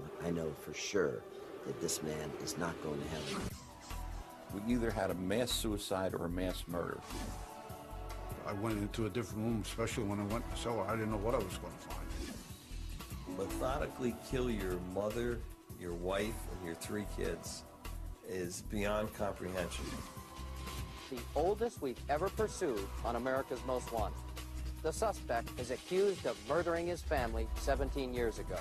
heaven. I know for sure that this man is not going to heaven. We either had a mass suicide or a mass murder. I went into a different room, especially when I went to the cellar. I didn't know what I was going to find. Methodically kill your mother, your wife, and your 3 kids is beyond comprehension. The oldest we've ever pursued on America's Most Wanted. The suspect is accused of murdering his family 17 years ago.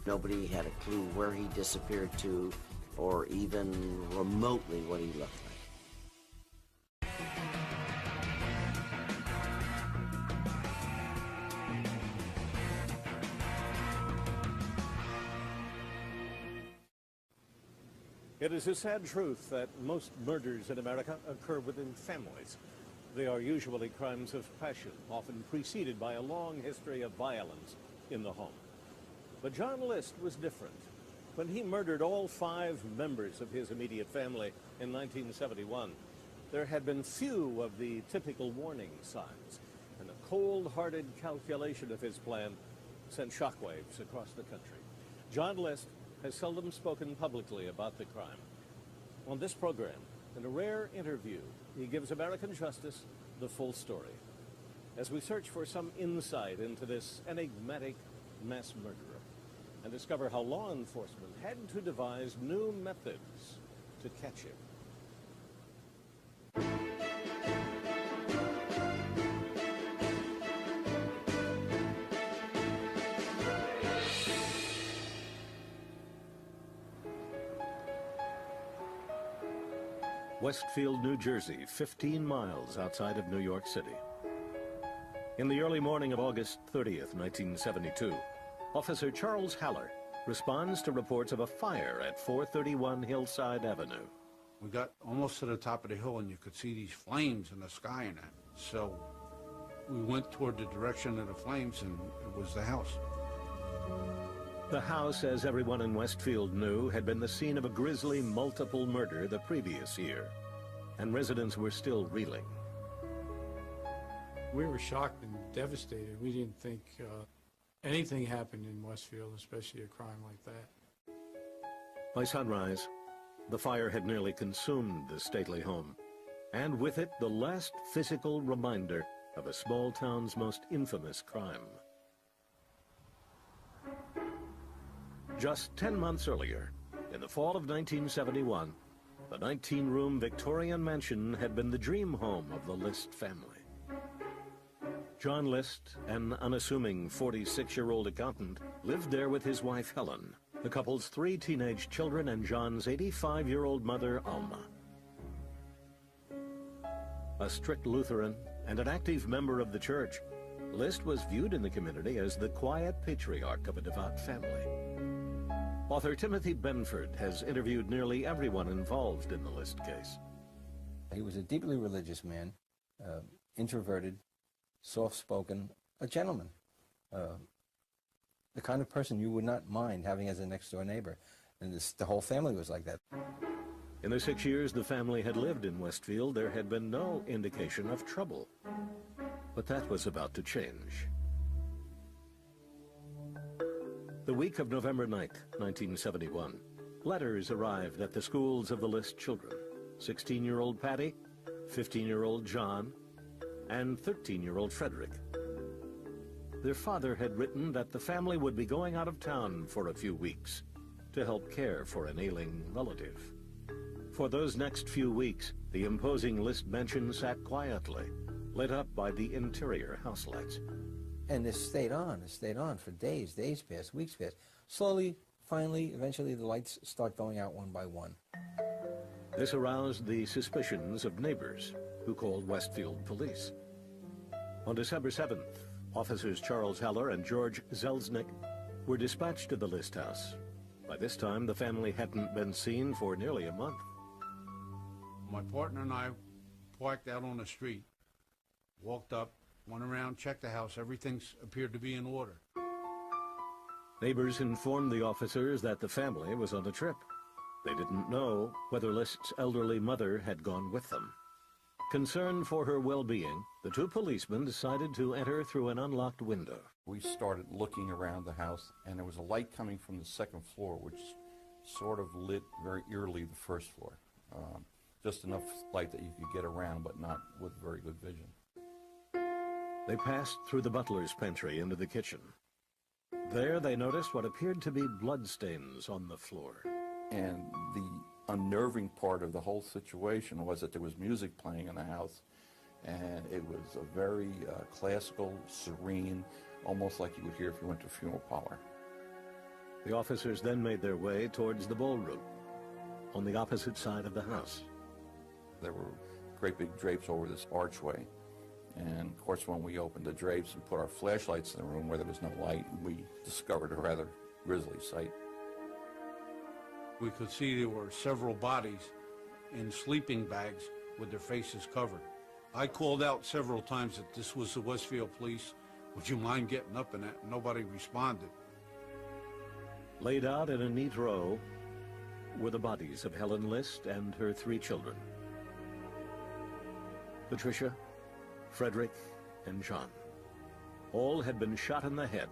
Nobody had a clue where he disappeared to or even remotely what he looked like. It is a sad truth that most murders in America occur within families. They are usually crimes of passion, often preceded by a long history of violence in the home. But John List was different. When he murdered all 5 members of his immediate family in 1971, there had been few of the typical warning signs, and a cold-hearted calculation of his plan sent shockwaves across the country. John List has seldom spoken publicly about the crime. On this program, in a rare interview, he gives American justice the full story, as we search for some insight into this enigmatic mass murderer and discover how law enforcement had to devise new methods to catch him. Westfield, New Jersey, 15 miles outside of New York City. In the early morning of August 30th, 1972, Officer Charles Haller responds to reports of a fire at 431 Hillside Avenue. We got almost to the top of the hill and you could see these flames in the sky and that. So we went toward the direction of the flames and it was the house. The house, as everyone in Westfield knew, had been the scene of a grisly multiple murder the previous year, and residents were still reeling. We were shocked and devastated. We didn't think anything happened in Westfield, especially a crime like that. By sunrise, the fire had nearly consumed the stately home, and with it the last physical reminder of a small town's most infamous crime. Just 10 months earlier, in the fall of 1971, the 19-room Victorian mansion had been the dream home of the List family. John List, an unassuming 46-year-old accountant, lived there with his wife Helen, the couple's 3 teenage children, and John's 85-year-old mother Alma. A strict Lutheran and an active member of the church, List was viewed in the community as the quiet patriarch of a devout family. Author Timothy Benford has interviewed nearly everyone involved in the List case. He was a deeply religious man, introverted, soft-spoken, a gentleman, the kind of person you would not mind having as a next-door neighbor. And the whole family was like that. In the 6 years the family had lived in Westfield, there had been no indication of trouble. But that was about to change. The week of November 9th, 1971, letters arrived at the schools of the List children, 16-year-old Patty, 15-year-old John, and 13-year-old Frederick. Their father had written that the family would be going out of town for a few weeks to help care for an ailing relative. For those next few weeks, the imposing List mansion sat quietly, lit up by the interior house lights. And this stayed on for days passed, weeks passed. Slowly, finally, eventually the lights start going out one by one. This aroused the suspicions of neighbors who called Westfield police. On December 7th, officers Charles Haller and George Zelznick were dispatched to the List house. By this time, the family hadn't been seen for nearly a month. My partner and I parked out on the street, walked up, went around, checked the house. Everything appeared to be in order. Neighbors informed the officers that the family was on a trip. They didn't know whether List's elderly mother had gone with them. Concerned for her well-being, the two policemen decided to enter through an unlocked window. We started looking around the house, and there was a light coming from the second floor, which sort of lit very eerily the first floor. Just enough light that you could get around, but not with very good vision. They passed through the butler's pantry into the kitchen. There they noticed what appeared to be bloodstains on the floor. And the unnerving part of the whole situation was that there was music playing in the house, and it was a very classical, serene, almost like you would hear if you went to a funeral parlor. The officers then made their way towards the ballroom, on the opposite side of the house. There were great big drapes over this archway, and of course when we opened the drapes and put our flashlights in the room where there was no light, we discovered a rather grisly sight. We could see there were several bodies in sleeping bags with their faces covered. I called out several times that this was the Westfield police. Would you mind getting up in that? Nobody responded. Laid out in a neat row were the bodies of Helen List and her 3 children. Patricia, Frederick, and John. All had been shot in the head.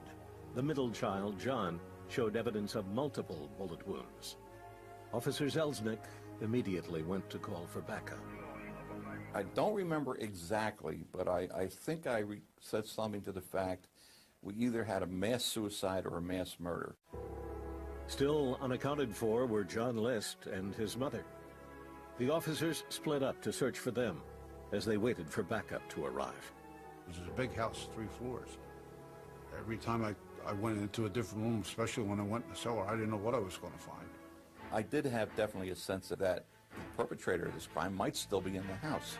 The middle child, John, showed evidence of multiple bullet wounds. Officer Zelznick immediately went to call for backup. I don't remember exactly, but I think I said something to the fact we either had a mass suicide or a mass murder. Still unaccounted for were John List and his mother. The officers split up to search for them as they waited for backup to arrive. It was a big house, 3 floors. Every time I went into a different room, especially when I went in the cellar, I didn't know what I was going to find. I did have definitely a sense of that the perpetrator of this crime might still be in the house.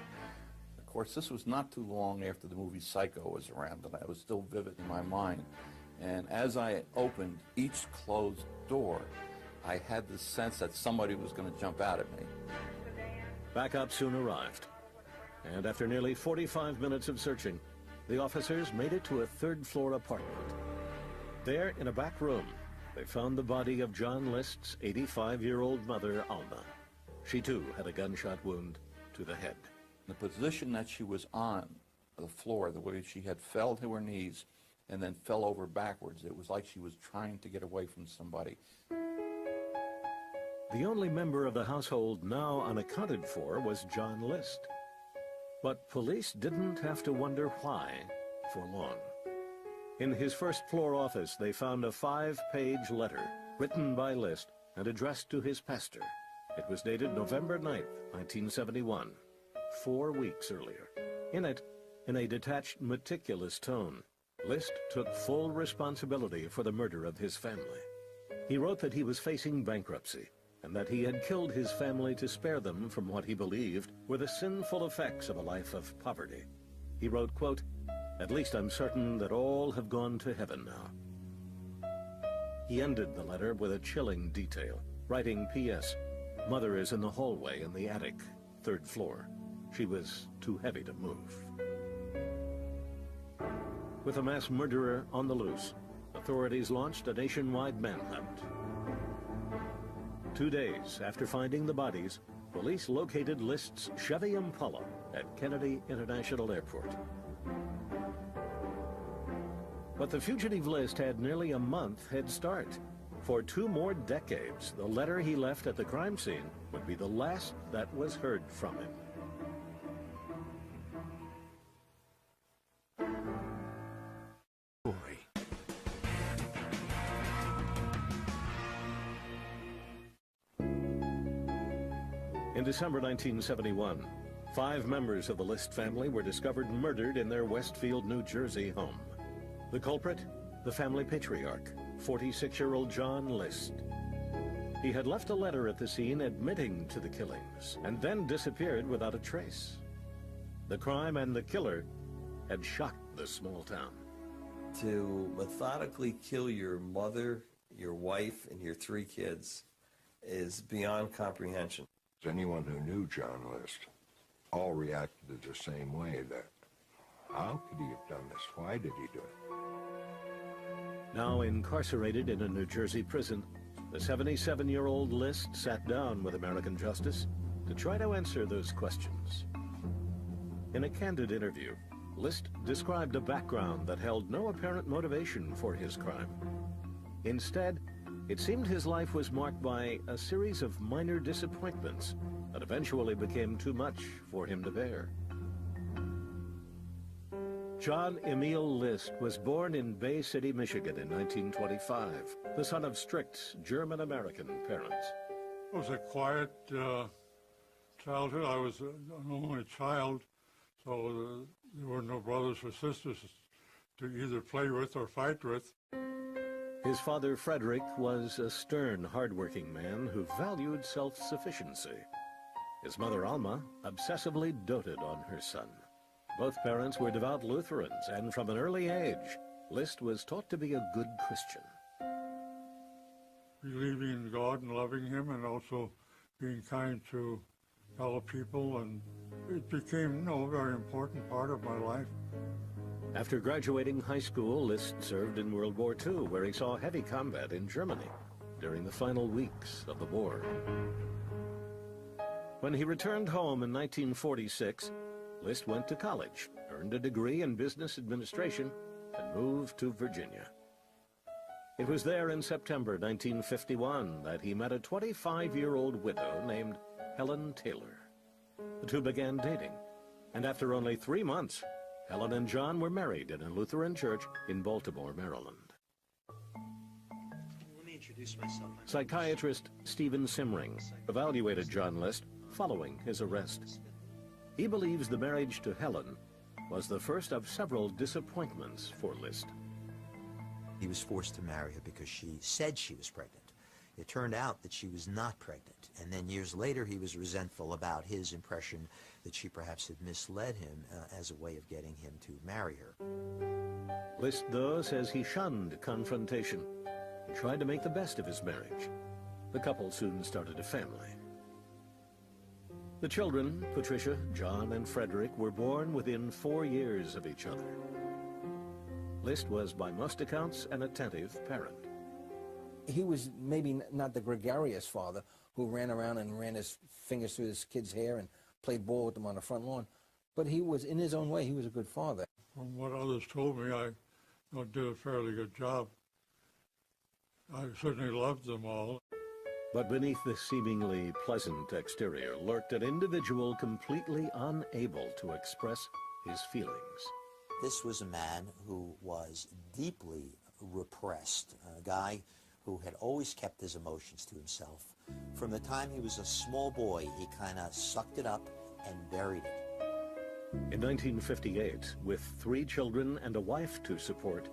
Of course, this was not too long after the movie Psycho was around, and I was still vivid in my mind. And as I opened each closed door, I had the sense that somebody was going to jump out at me. Backup soon arrived, and after nearly 45 minutes of searching, the officers made it to a 3rd-floor apartment. There, in a back room, they found the body of John List's 85-year-old mother, Alma. She, too, had a gunshot wound to the head. The position that she was on, the floor, the way she had fell to her knees and then fell over backwards, it was like she was trying to get away from somebody. The only member of the household now unaccounted for was John List. But police didn't have to wonder why for long. In his 1st-floor office, they found a 5-page letter written by List and addressed to his pastor. It was dated November 9th, 1971, 4 weeks earlier. In it, in a detached, meticulous tone, List took full responsibility for the murder of his family. He wrote that he was facing bankruptcy and that he had killed his family to spare them from what he believed were the sinful effects of a life of poverty. He wrote, quote, "At least I'm certain that all have gone to heaven now." He ended the letter with a chilling detail, writing, P.S., "Mother is in the hallway in the attic, 3rd floor. She was too heavy to move." With a mass murderer on the loose, authorities launched a nationwide manhunt. 2 days after finding the bodies, police located List's Chevy Impala at Kennedy International Airport. But the fugitive List had nearly a month head start. For 2 more decades, the letter he left at the crime scene would be the last that was heard from him. In December 1971, 5 members of the List family were discovered murdered in their Westfield, New Jersey home. The culprit? The family patriarch, 46-year-old John List. He had left a letter at the scene admitting to the killings and then disappeared without a trace. The crime and the killer had shocked the small town. To methodically kill your mother, your wife, and your 3 kids is beyond comprehension. Anyone who knew John List all reacted the same way, that how could he have done this? Why did he do it? Now incarcerated in a New Jersey prison, the 77-year-old List sat down with American justice to try to answer those questions. In a candid interview, List described a background that held no apparent motivation for his crime. Instead, it seemed his life was marked by a series of minor disappointments that eventually became too much for him to bear. John Emil List was born in Bay City, Michigan in 1925, the son of strict German-American parents. It was a quiet childhood. I was an only child, so there were no brothers or sisters to either play with or fight with. His father, Frederick, was a stern, hard-working man who valued self-sufficiency. His mother, Alma, obsessively doted on her son. Both parents were devout Lutherans, and from an early age, List was taught to be a good Christian. Believing in God and loving Him, and also being kind to fellow people, and it became a very important part of my life. After graduating high school, List served in World War II, where he saw heavy combat in Germany during the final weeks of the war. When he returned home in 1946, List went to college, earned a degree in business administration, and moved to Virginia. It was there in September 1951 that he met a 25-year-old widow named Helen Taylor. The two began dating, and after only 3 months, Helen and John were married in a Lutheran church in Baltimore, Maryland. Let me introduce myself. Psychiatrist Stephen Simring evaluated John List following his arrest. He believes the marriage to Helen was the first of several disappointments for List. He was forced to marry her because she said she was pregnant. It turned out that she was not pregnant, and then years later he was resentful about his impression that she perhaps had misled him as a way of getting him to marry her. List, though, says he shunned confrontation and tried to make the best of his marriage. The couple soon started a family. The children, Patricia, John, and Frederick, were born within 4 years of each other. List was, by most accounts, an attentive parent. He was maybe not the gregarious father who ran around and ran his fingers through his kids' hair and played ball with them on the front lawn, but he was, in his own way, he was a good father. From what others told me, I did a fairly good job. I certainly loved them all. But beneath the seemingly pleasant exterior lurked an individual completely unable to express his feelings. This was a man who was deeply repressed, a guy who had always kept his emotions to himself. From the time he was a small boy, he kind of sucked it up and buried it. In 1958, with 3 children and a wife to support,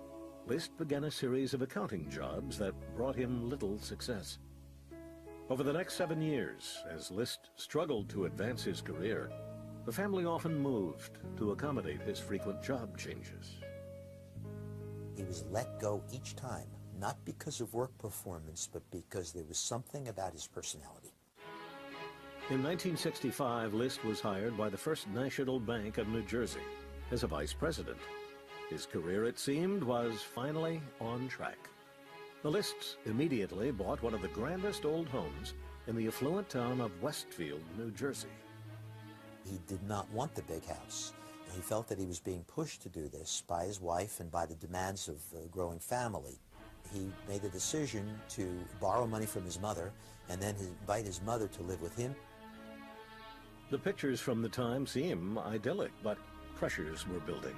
List began a series of accounting jobs that brought him little success. Over the next 7 years, as List struggled to advance his career, the family often moved to accommodate his frequent job changes. He was let go each time, not because of work performance, but because there was something about his personality. In 1965, List was hired by the First National Bank of New Jersey as a vice president. His career, it seemed, was finally on track. The Lists immediately bought one of the grandest old homes in the affluent town of Westfield, New Jersey. He did not want the big house. He felt that he was being pushed to do this by his wife and by the demands of a growing family. He made the decision to borrow money from his mother and then invite his mother to live with him. The pictures from the time seem idyllic, but pressures were building.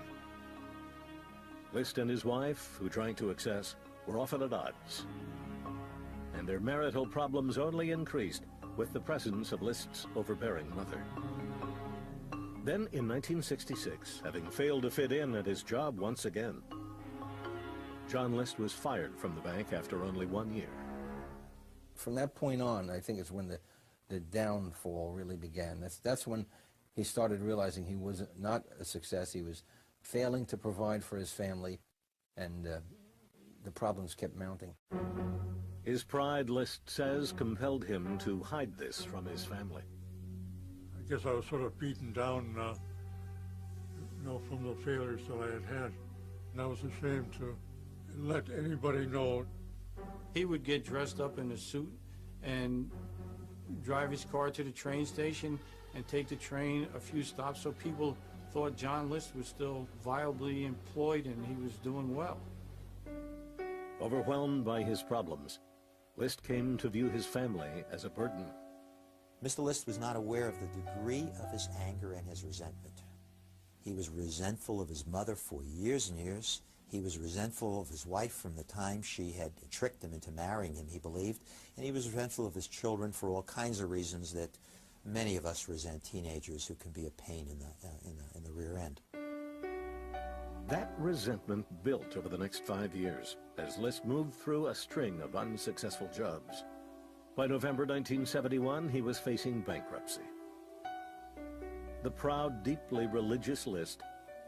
List and his wife, who tried to access, were often at odds. And their marital problems only increased with the presence of List's overbearing mother. Then, in 1966, having failed to fit in at his job once again, John List was fired from the bank after only 1 year. From that point on, I think is when the downfall really began. That's when he started realizing he was not a success. He was failing to provide for his family, and the problems kept mounting. His pride, List says, compelled him to hide this from his family. I guess I was sort of beaten down, from the failures that I had had. And I was ashamed to let anybody know. He would get dressed up in a suit and drive his car to the train station and take the train a few stops so people thought John List was still viably employed and he was doing well. Overwhelmed by his problems, List came to view his family as a burden. Mr. List was not aware of the degree of his anger and his resentment. He was resentful of his mother for years and years. He was resentful of his wife from the time she had tricked him into marrying him, he believed. And he was resentful of his children for all kinds of reasons that many of us resent teenagers who can be a pain in the rear end. That resentment built over the next 5 years as List moved through a string of unsuccessful jobs. By November 1971, he was facing bankruptcy. The proud, deeply religious List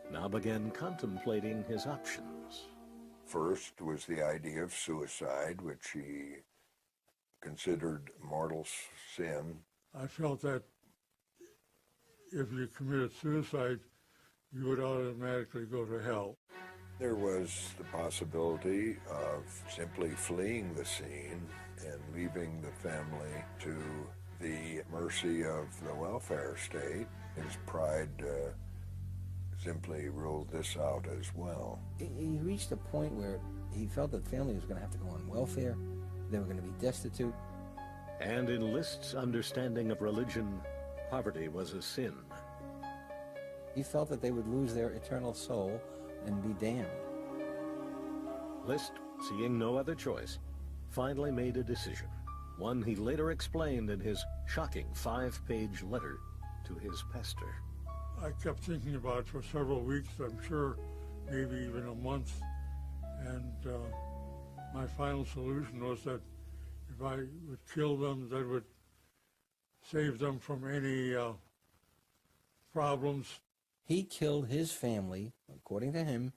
now began contemplating his options. First was the idea of suicide, which he considered mortal sin. I felt that if you committed suicide, you would automatically go to hell. There was the possibility of simply fleeing the scene and leaving the family to the mercy of the welfare state. His pride simply ruled this out as well. He reached a point where he felt that family was going to have to go on welfare. They were going to be destitute. And in List's understanding of religion, poverty was a sin. He felt that they would lose their eternal soul and be damned. List, seeing no other choice, finally made a decision, one he later explained in his shocking 5-page letter to his pastor. I kept thinking about it for several weeks, I'm sure, maybe even a month, and my final solution was that if I would kill them, that would save them from any problems. He killed his family, according to him,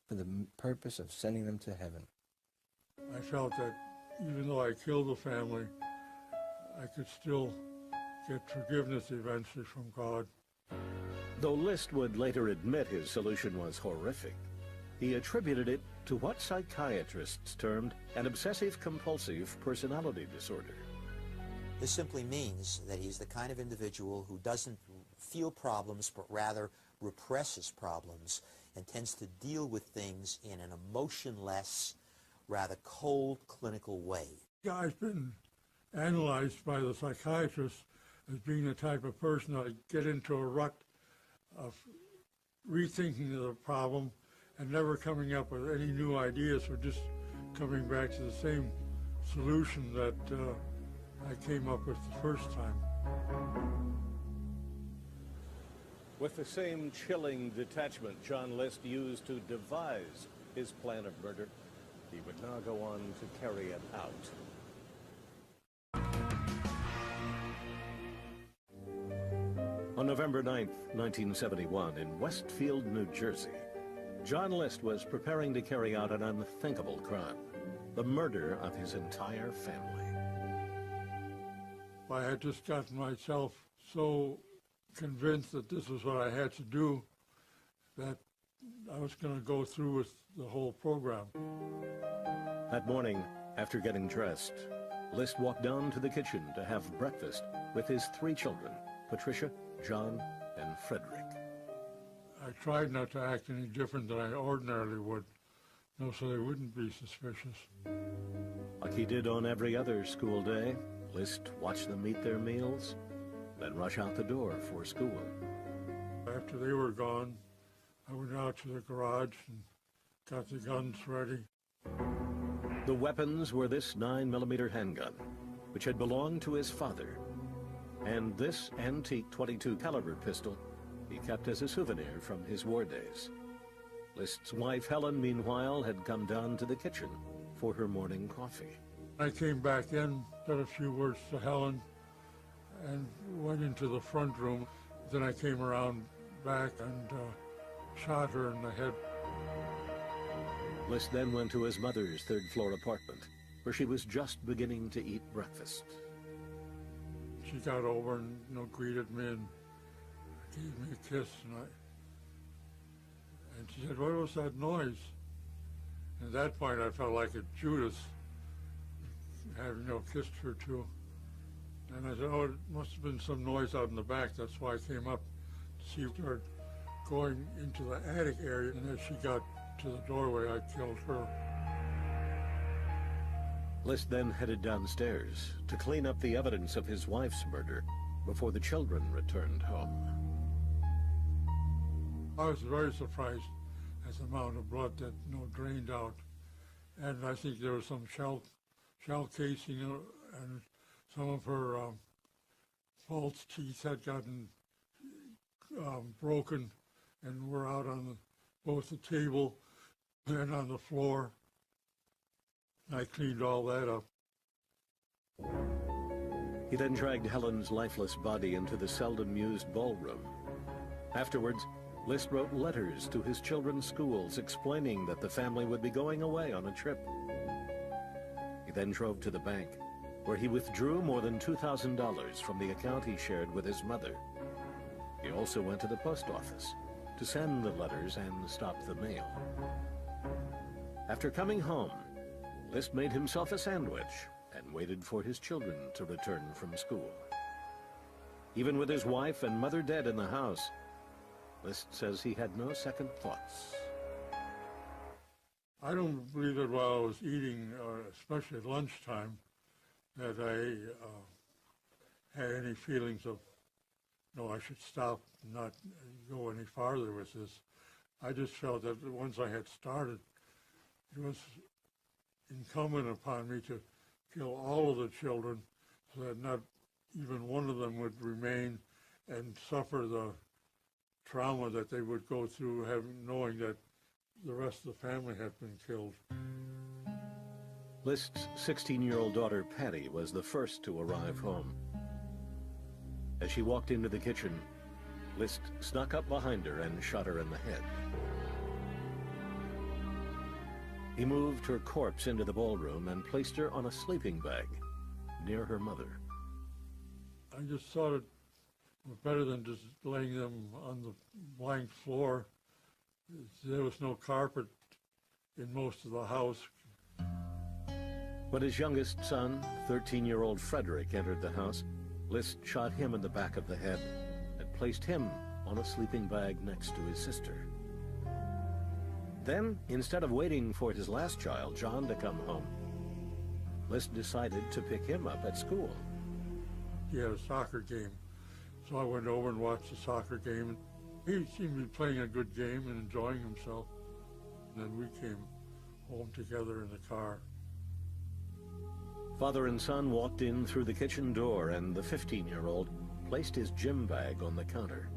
for the purpose of sending them to heaven. I felt that even though I killed the family, I could still get forgiveness eventually from God. Though List would later admit his solution was horrific, he attributed it to what psychiatrists termed an obsessive-compulsive personality disorder. This simply means that he's the kind of individual who doesn't feel problems, but rather represses problems and tends to deal with things in an emotionless, rather cold, clinical way. I've been analyzed by the psychiatrist as being the type of person that get into a rut of rethinking the problem and never coming up with any new ideas, or just coming back to the same solution that I came up with the first time. With the same chilling detachment John List used to devise his plan of murder, he would now go on to carry it out. On November 9th, 1971, in Westfield, New Jersey, John List was preparing to carry out an unthinkable crime, the murder of his entire family. I had just gotten myself so convinced that this was what I had to do that I was going to go through with the whole program. That morning, after getting dressed, List walked down to the kitchen to have breakfast with his 3 children, Patricia, John, and Frederick. I tried not to act any different than I ordinarily would, so they wouldn't be suspicious. Like he did on every other school day, List watched them eat their meals, then rush out the door for school. After they were gone, I went out to the garage and got the guns ready. The weapons were this 9mm handgun, which had belonged to his father, and this antique .22 caliber pistol he kept as a souvenir from his war days. List's wife, Helen, meanwhile, had come down to the kitchen for her morning coffee. I came back in, said a few words to Helen, and went into the front room. Then I came around back and shot her in the head. List then went to his mother's 3rd-floor apartment, where she was just beginning to eat breakfast. She got over and greeted me and gave me a kiss, and she said, "What was that noise?" And at that point, I felt like a Judas, having kissed her too. And I said, "Oh, it must have been some noise out in the back. That's why I came up to see her." going into the attic area, and as she got to the doorway, I killed her. List then headed downstairs to clean up the evidence of his wife's murder before the children returned home. I was very surprised at the amount of blood that drained out, and I think there was some shell casing, and some of her false teeth had gotten broken and were out on both the table and on the floor. I cleaned all that up. He then dragged Helen's lifeless body into the seldom used ballroom. Afterwards, List wrote letters to his children's schools explaining that the family would be going away on a trip. He then drove to the bank, where he withdrew more than $2,000 from the account he shared with his mother. He also went to the post office to send the letters and stop the mail. After coming home, List made himself a sandwich and waited for his children to return from school. Even with his wife and mother dead in the house, List says he had no second thoughts. I don't believe that while I was eating, especially at lunchtime, that I had any feelings of, no, I should stop and not go any farther with this. I just felt that once I had started, it was incumbent upon me to kill all of the children so that not even one of them would remain and suffer the trauma that they would go through knowing that the rest of the family had been killed. List's 16-year-old daughter, Patty, was the first to arrive home. As she walked into the kitchen, List snuck up behind her and shot her in the head. He moved her corpse into the ballroom and placed her on a sleeping bag near her mother. I just thought it was better than just laying them on the blank floor. There was no carpet in most of the house. When his youngest son, 13-year-old Frederick, entered the house, List shot him in the back of the head and placed him on a sleeping bag next to his sister. Then, instead of waiting for his last child, John, to come home, List decided to pick him up at school. He had a soccer game, so I went over and watched the soccer game. He seemed to be playing a good game and enjoying himself. And then we came home together in the car. Father and son walked in through the kitchen door, and the 15-year-old placed his gym bag on the counter.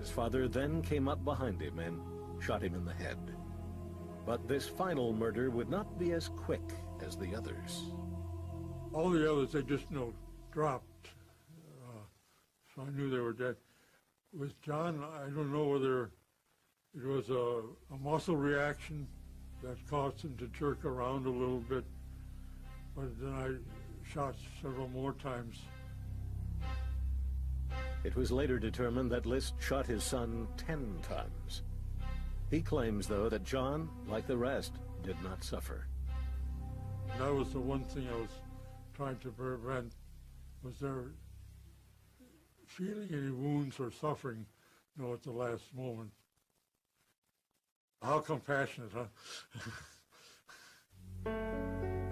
His father then came up behind him and shot him in the head. But this final murder would not be as quick as the others. All the others, they just, dropped. So I knew they were dead. With John, I don't know whether it was a muscle reaction that caused him to jerk around a little bit, but then I shot several more times. It was later determined that List shot his son 10 times. He claims, though, that John, like the rest, did not suffer. That was the one thing I was trying to prevent, was there feeling any wounds or suffering, at the last moment. How compassionate, huh?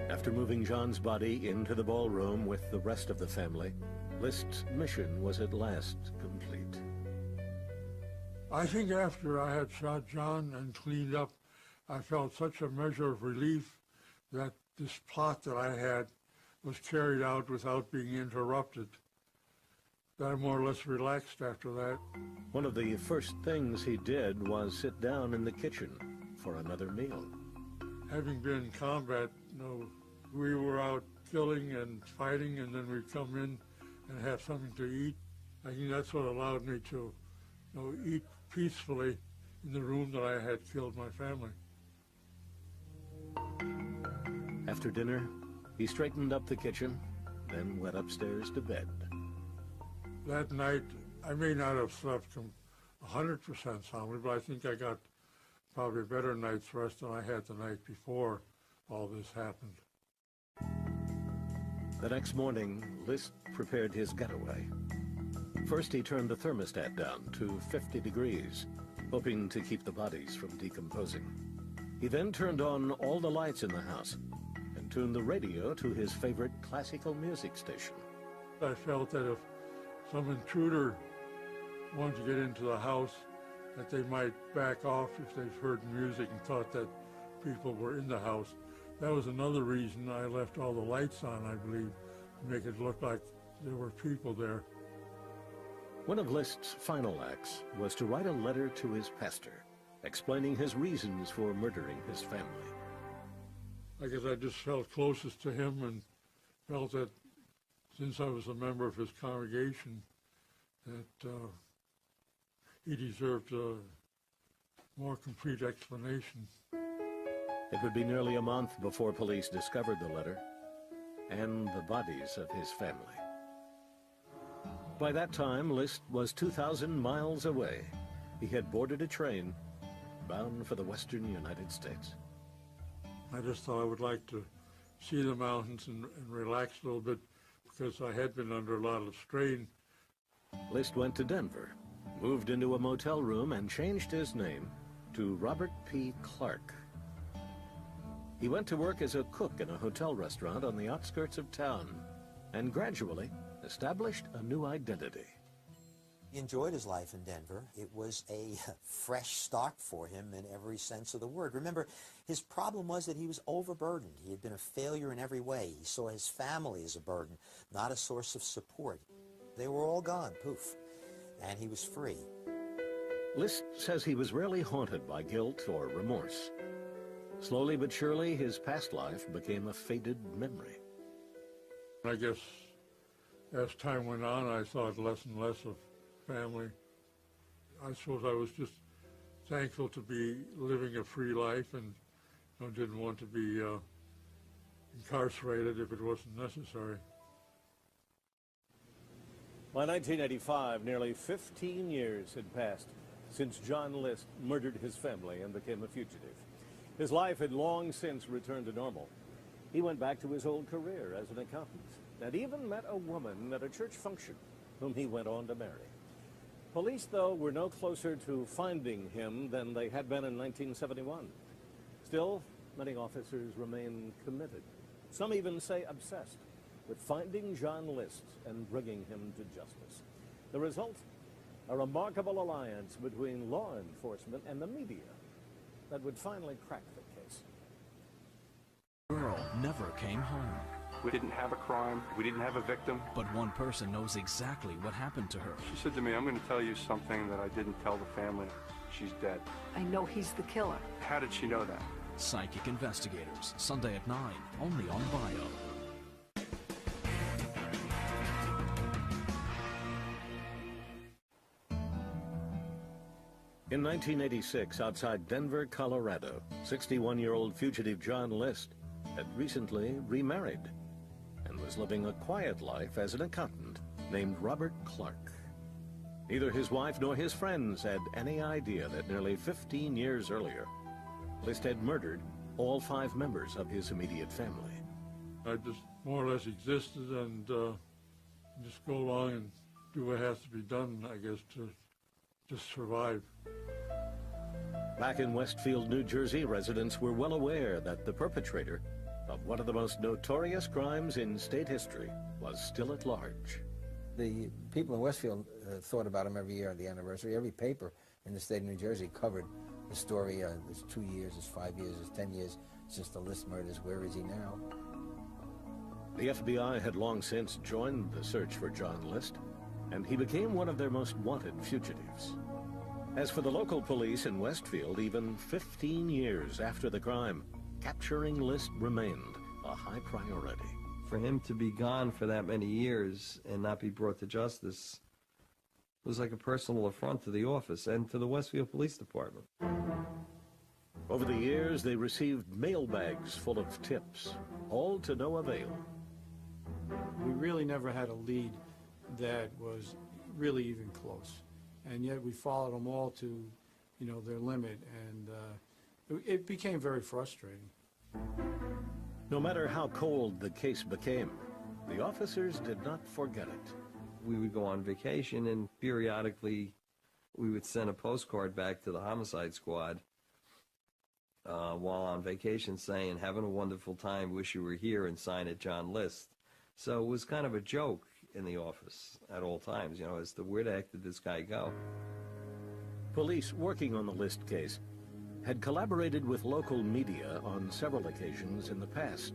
After moving John's body into the ballroom with the rest of the family, List's mission was at last complete. I think after I had shot John and cleaned up, I felt such a measure of relief that this plot that I had was carried out without being interrupted. That I more or less relaxed after that. One of the first things he did was sit down in the kitchen for another meal. Having been in combat, we were out killing and fighting, and then we'd come in and have something to eat. I think that's what allowed me to eat peacefully in the room that I had killed my family. After dinner, he straightened up the kitchen, then went upstairs to bed. That night, I may not have slept 100% soundly, but I think I got probably a better night's rest than I had the night before all this happened. The next morning, List prepared his getaway. First, he turned the thermostat down to 50 degrees, hoping to keep the bodies from decomposing. He then turned on all the lights in the house and tuned the radio to his favorite classical music station. I felt that if some intruder wanted to get into the house, that they might back off if they've heard music and thought that people were in the house. That was another reason I left all the lights on, I believe, to make it look like there were people there. One of List's final acts was to write a letter to his pastor, explaining his reasons for murdering his family. I guess I just felt closest to him and felt that since I was a member of his congregation, that he deserved a more complete explanation. It would be nearly a month before police discovered the letter and the bodies of his family. By that time, List was 2,000 miles away. He had boarded a train bound for the western United States. I just thought I would like to see the mountains and relax a little bit because I had been under a lot of strain. List went to Denver, moved into a motel room, and changed his name to Robert P. Clark. He went to work as a cook in a hotel restaurant on the outskirts of town and gradually established a new identity. He enjoyed his life in Denver. It was a fresh start for him in every sense of the word. Remember, his problem was that he was overburdened. He had been a failure in every way. He saw his family as a burden, not a source of support. They were all gone, poof, and he was free. List says he was rarely haunted by guilt or remorse. Slowly but surely, his past life became a faded memory. I guess as time went on, I thought less and less of family. I suppose I was just thankful to be living a free life and didn't want to be incarcerated if it wasn't necessary. By 1985, nearly 15 years had passed since John List murdered his family and became a fugitive. His life had long since returned to normal. He went back to his old career as an accountant and even met a woman at a church function whom he went on to marry. Police, though, were no closer to finding him than they had been in 1971. Still, many officers remain committed. Some even say obsessed with finding John List and bringing him to justice. The result? A remarkable alliance between law enforcement and the media that would finally crack the case. Girl never came home. We didn't have a crime. We didn't have a victim. But one person knows exactly what happened to her. She said to me, I'm going to tell you something that I didn't tell the family. She's dead. I know he's the killer. How did she know that? Psychic Investigators, Sunday at 9, only on Bio. In 1986, outside Denver, Colorado, 61-year-old fugitive John List had recently remarried and was living a quiet life as an accountant named Robert Clark. Neither his wife nor his friends had any idea that nearly 15 years earlier, List had murdered all 5 members of his immediate family. I just more or less existed and just go along and do what has to be done, I guess, to just survive. Back in Westfield, New Jersey, residents were well aware that the perpetrator of one of the most notorious crimes in state history was still at large. The people in Westfield thought about him every year at the anniversary. Every paper in the state of New Jersey covered the story. It's 2 years, it's 5 years, it's 10 years since the List murders. Where is he now? The FBI had long since joined the search for John List, and he became one of their most wanted fugitives. As for the local police in Westfield, even 15 years after the crime, capturing List remained a high priority. For him to be gone for that many years and not be brought to justice was like a personal affront to the office and to the Westfield Police Department. Over the years, they received mailbags full of tips, all to no avail. We really never had a lead that was really even close. And yet we followed them all to, their limit, and it became very frustrating. No matter how cold the case became, the officers did not forget it. We would go on vacation, and periodically we would send a postcard back to the homicide squad while on vacation saying, having a wonderful time, wish you were here, and sign it John List. So it was kind of a joke in the office at all times, as to where the heck did this guy go? Police working on the List case had collaborated with local media on several occasions in the past,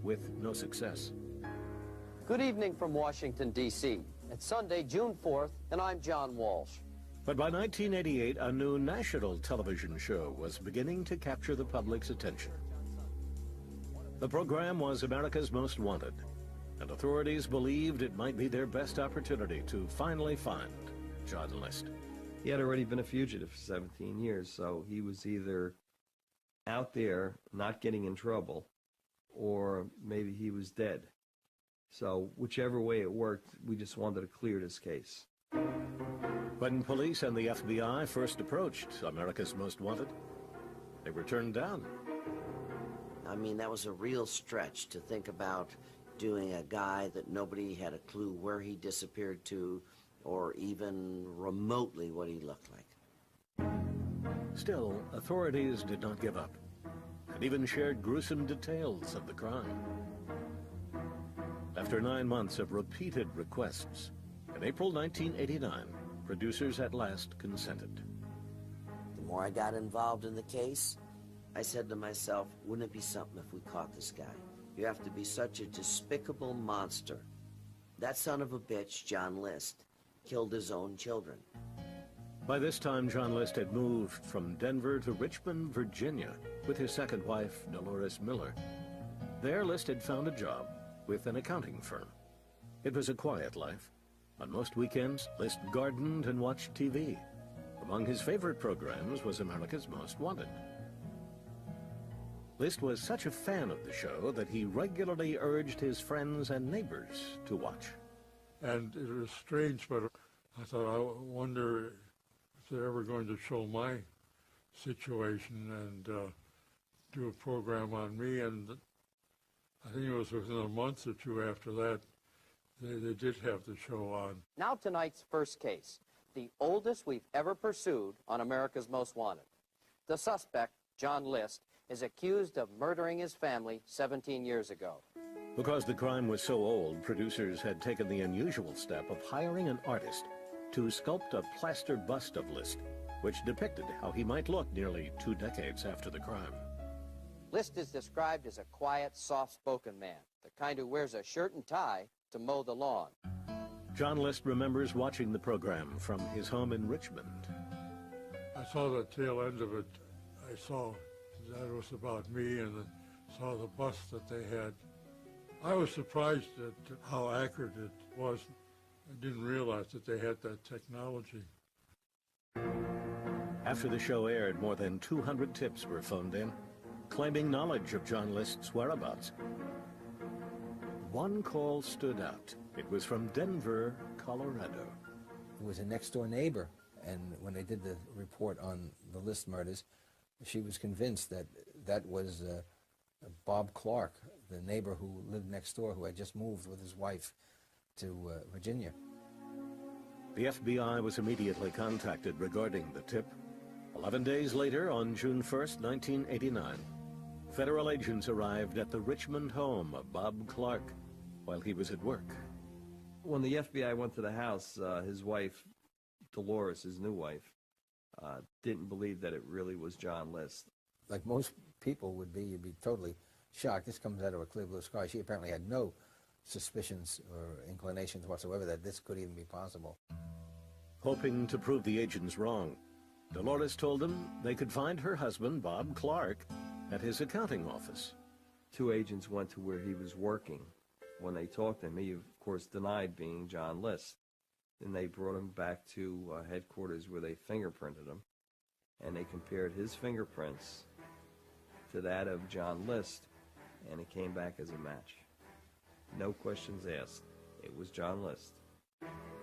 with no success. Good evening from Washington, D.C. It's Sunday, June 4th, and I'm John Walsh. But by 1988, a new national television show was beginning to capture the public's attention. The program was America's Most Wanted, and authorities believed it might be their best opportunity to finally find John List. He had already been a fugitive for 17 years, so he was either out there not getting in trouble, or maybe he was dead. So whichever way it worked, we just wanted to clear this case. When police and the FBI first approached America's Most Wanted, they were turned down. I mean, that was a real stretch to think about doing a guy that nobody had a clue where he disappeared to, or even remotely what he looked like. Still, authorities did not give up, and even shared gruesome details of the crime. After 9 months of repeated requests, in April 1989, producers at last consented. The more I got involved in the case, I said to myself, wouldn't it be something if we caught this guy? You have to be such a despicable monster. That son of a bitch, John List, killed his own children. By this time, John List had moved from Denver to Richmond, Virginia, with his second wife, Dolores Miller. There, List had found a job with an accounting firm. It was a quiet life. On most weekends, List gardened and watched TV. Among his favorite programs was America's Most Wanted. List was such a fan of the show that he regularly urged his friends and neighbors to watch. And it was strange, but I thought, I wonder if they're ever going to show my situation and do a program on me. And I think it was within a month or two after that, they did have the show on. Now tonight's first case, the oldest we've ever pursued on America's Most Wanted. The suspect, John List, is accused of murdering his family 17 years ago. Because the crime was so old, producers had taken the unusual step of hiring an artist to sculpt a plaster bust of List, which depicted how he might look nearly 2 decades after the crime. List is described as a quiet, soft-spoken man, the kind who wears a shirt and tie to mow the lawn. John List remembers watching the program from his home in Richmond. I saw the tail end of it. I saw that it was about me, and then saw the bust that they had. I was surprised at how accurate it was. I didn't realize that they had that technology. After the show aired, more than 200 tips were phoned in, claiming knowledge of John List's whereabouts. One call stood out. It was from Denver, Colorado. It was a next-door neighbor, and when they did the report on the List murders, she was convinced that that was Bob Clark, the neighbor who lived next door, who had just moved with his wife to Virginia. The FBI was immediately contacted regarding the tip. 11 days later, on June 1st, 1989, federal agents arrived at the Richmond home of Bob Clark while he was at work. When the FBI went to the house, his wife, Dolores, his new wife, didn't believe that it really was John List. Like most people would be, you'd be totally shocked. This comes out of a clear blue sky. She apparently had no suspicions or inclinations whatsoever that this could even be possible. Hoping to prove the agents wrong, Dolores told them they could find her husband, Bob Clark, at his accounting office. 2 agents went to where he was working. When they talked to him, he, of course, denied being John List. Then they brought him back to headquarters where they fingerprinted him, and they compared his fingerprints to that of John List, and it came back as a match. No questions asked. It was John List.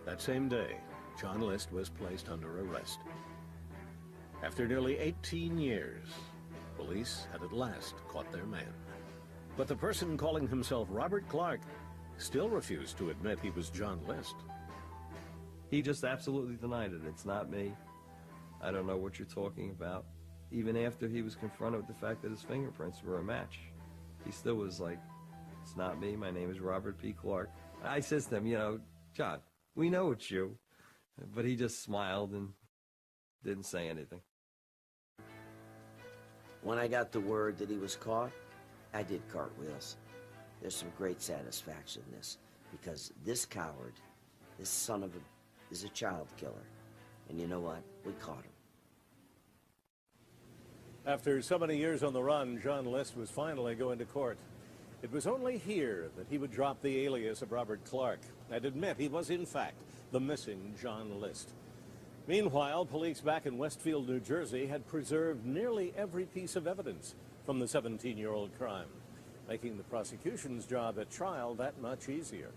That same day, John List was placed under arrest. After nearly 18 years, police had at last caught their man. But the person calling himself Robert Clark still refused to admit he was John List. He just absolutely denied it. It's not me. I don't know what you're talking about. Even after he was confronted with the fact that his fingerprints were a match, he still was like, it's not me. My name is Robert P. Clark. I says to him, you know, John, we know it's you. But he just smiled and didn't say anything. When I got the word that he was caught, I did cartwheels. There's some great satisfaction in this, because this coward, this son of a, is a child killer. And you know what? We caught him. After so many years on the run, John List was finally going to court. It was only here that he would drop the alias of Robert Clark and admit he was, in fact, the missing John List. Meanwhile, police back in Westfield, New Jersey, had preserved nearly every piece of evidence from the 17-year-old crime, making the prosecution's job at trial that much easier.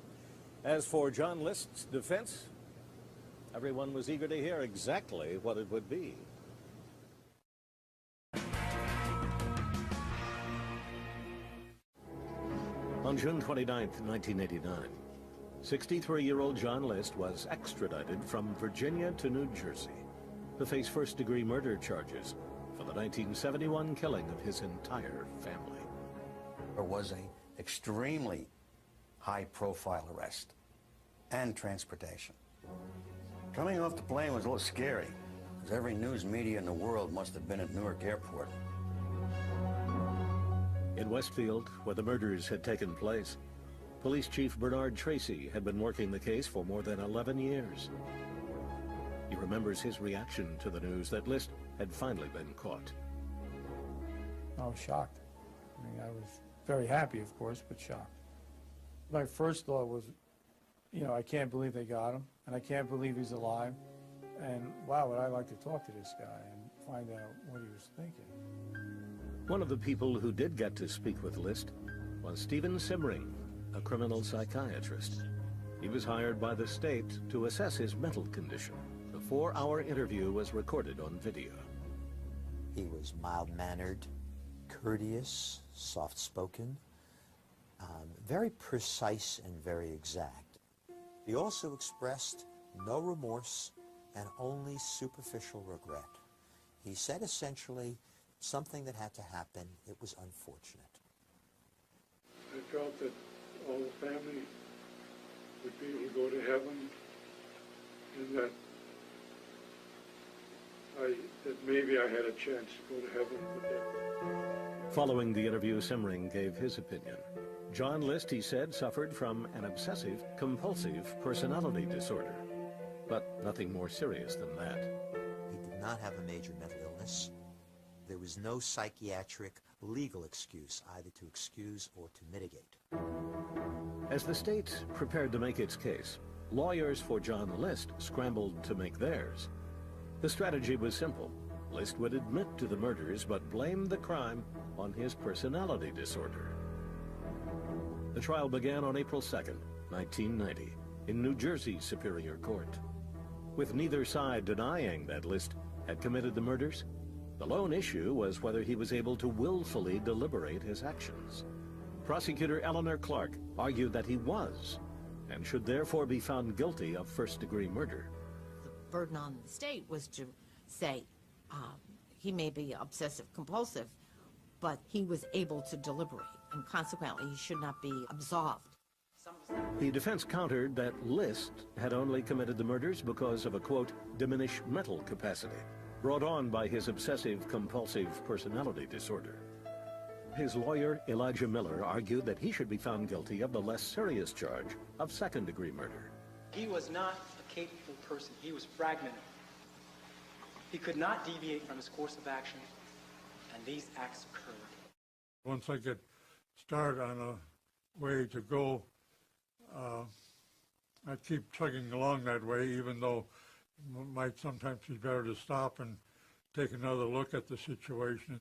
As for John List's defense, everyone was eager to hear exactly what it would be. On June 29, 1989, 63-year-old John List was extradited from Virginia to New Jersey to face first-degree murder charges for the 1971 killing of his entire family. There was an extremely high-profile arrest and transportation. Coming off the plane was a little scary, because every news media in the world must have been at Newark Airport. In Westfield, where the murders had taken place, Police Chief Bernard Tracy had been working the case for more than 11 years. He remembers his reaction to the news that List had finally been caught. I was shocked. I mean, I was very happy, of course, but shocked. My first thought was, you know, I can't believe they got him, and I can't believe he's alive. And wow, would I like to talk to this guy and find out what he was thinking. One of the people who did get to speak with List was Stephen Simmering, a criminal psychiatrist. He was hired by the state to assess his mental condition. The 4-hour interview was recorded on video. He was mild-mannered, courteous, soft-spoken, very precise and very exact. He also expressed no remorse and only superficial regret. He said essentially, something that had to happen, it was unfortunate. I felt that all the family would be able to go to heaven, and that maybe I had a chance to go to heaven with them. Following the interview, Simmering gave his opinion. John List, he said, suffered from an obsessive-compulsive personality disorder, but nothing more serious than that. He did not have a major mental illness. There was no psychiatric legal excuse, either to excuse or to mitigate. As the state prepared to make its case, lawyers for John List scrambled to make theirs. The strategy was simple. List would admit to the murders, but blame the crime on his personality disorder. The trial began on April 2nd, 1990, in New Jersey Superior Court. With neither side denying that List had committed the murders, the lone issue was whether he was able to willfully deliberate his actions. Prosecutor Eleanor Clark argued that he was, and should therefore be found guilty of first-degree murder. The burden on the state was to say he may be obsessive-compulsive, but he was able to deliberate, and consequently he should not be absolved. The defense countered that List had only committed the murders because of a, quote, diminished mental capacity, brought on by his obsessive-compulsive personality disorder. His lawyer, Elijah Miller, argued that he should be found guilty of the less serious charge of second-degree murder. He was not a capable person. He was fragmented. He could not deviate from his course of action, and these acts occurred. Once I get started on a way to go, I keep chugging along that way, even though it might sometimes be better to stop and take another look at the situation.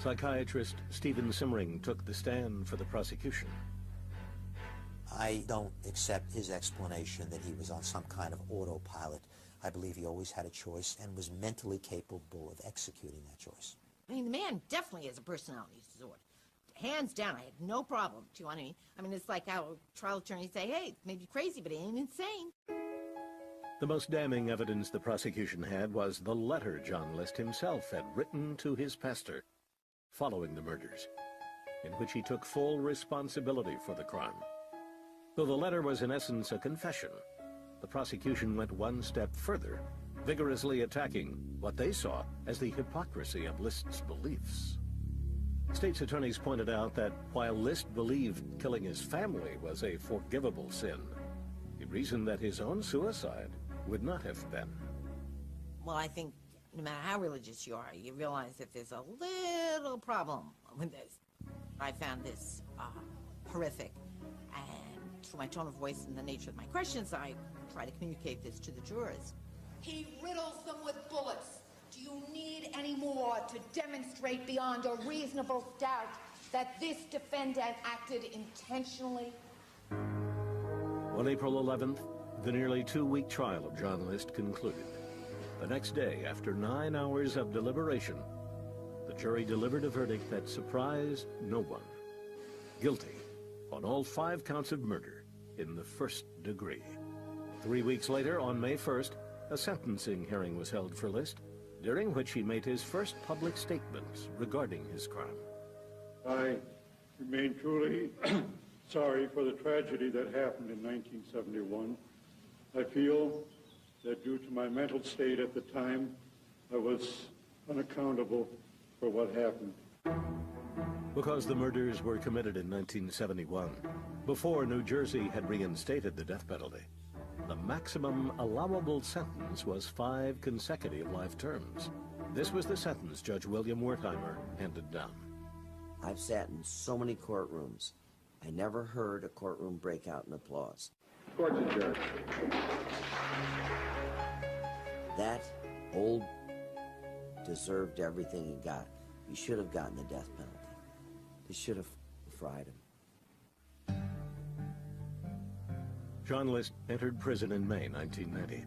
Psychiatrist Stephen Simmering took the stand for the prosecution. I don't accept his explanation that he was on some kind of autopilot. I believe he always had a choice and was mentally capable of executing that choice. I mean, the man definitely has a personality disorder. hands down, I had no problem. Do you want to? I mean, it's like how trial attorneys say, hey, it may be crazy, but it ain't insane. The most damning evidence the prosecution had was the letter John List himself had written to his pastor following the murders, in which he took full responsibility for the crime. Though the letter was in essence a confession, the prosecution went one step further, vigorously attacking what they saw as the hypocrisy of List's beliefs. State's attorneys pointed out that while List believed killing his family was a forgivable sin, he reasoned that his own suicide would not have been. Well, I think no matter how religious you are, you realize that there's a little problem with this. I found this horrific, and through my tone of voice and the nature of my questions, I try to communicate this to the jurors. He riddles them with bullets. Do you need any more to demonstrate beyond a reasonable doubt that this defendant acted intentionally? On April 11th, the nearly 2-week trial of John List concluded. The next day, after 9 hours of deliberation, the jury delivered a verdict that surprised no one. Guilty on all 5 counts of murder in the first degree. 3 weeks later, on May 1st, a sentencing hearing was held for List, during which he made his first public statements regarding his crime. I remain truly sorry for the tragedy that happened in 1971. I feel that due to my mental state at the time, I was unaccountable for what happened. Because the murders were committed in 1971, before New Jersey had reinstated the death penalty, the maximum allowable sentence was 5 consecutive life terms. This was the sentence Judge William Wertheimer handed down. I've sat in so many courtrooms. I never heard a courtroom break out in applause. Court's adjourned. That old deserved everything he got. He should have gotten the death penalty. They should have fried him. John List entered prison in May 1990.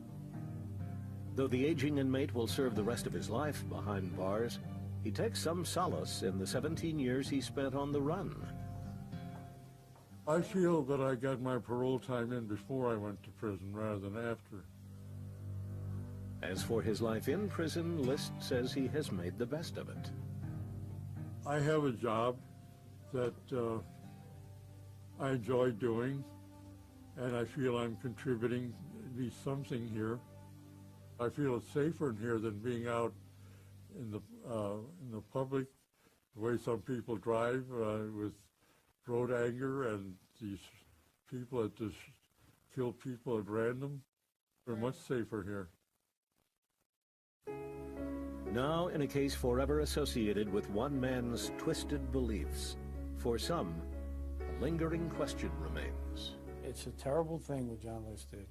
Though the aging inmate will serve the rest of his life behind bars, he takes some solace in the 17 years he spent on the run. I feel that I got my parole time in before I went to prison rather than after. As for his life in prison, List says he has made the best of it. I have a job that I enjoy doing, and I feel I'm contributing at least something here. I feel it's safer in here than being out in the public, the way some people drive with road anger and these people that just kill people at random. They're much safer here. Now in a case forever associated with one man's twisted beliefs, for some, a lingering question remains. It's a terrible thing what John List did,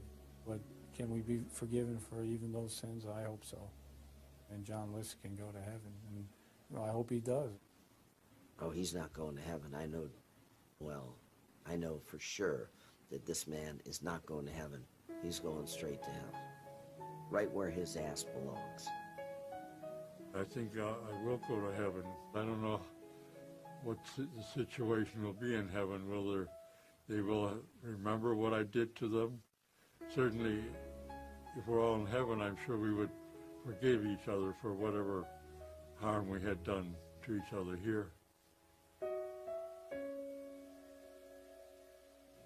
but can we be forgiven for even those sins? I hope so. And John List can go to heaven, and I hope he does. Oh, he's not going to heaven. I know, well, I know for sure that this man is not going to heaven. He's going straight to hell, right where his ass belongs. I think I will go to heaven. I don't know what the situation will be in heaven. They will remember what I did to them? Certainly, if we're all in heaven, I'm sure we would forgive each other for whatever harm we had done to each other here.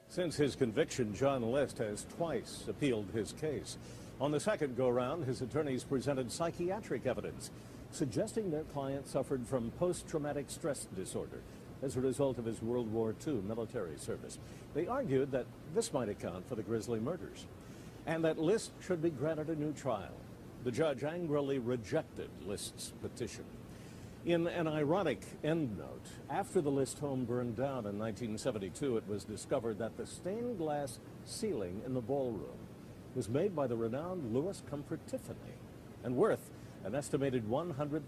Since his conviction, John List has twice appealed his case. On the second go-round, his attorneys presented psychiatric evidence suggesting their client suffered from post-traumatic stress disorder as a result of his World War II military service. They argued that this might account for the grisly murders and that List should be granted a new trial. The judge angrily rejected List's petition. In an ironic endnote, after the List home burned down in 1972, it was discovered that the stained glass ceiling in the ballroom was made by the renowned Louis Comfort Tiffany and worth an estimated $100,000.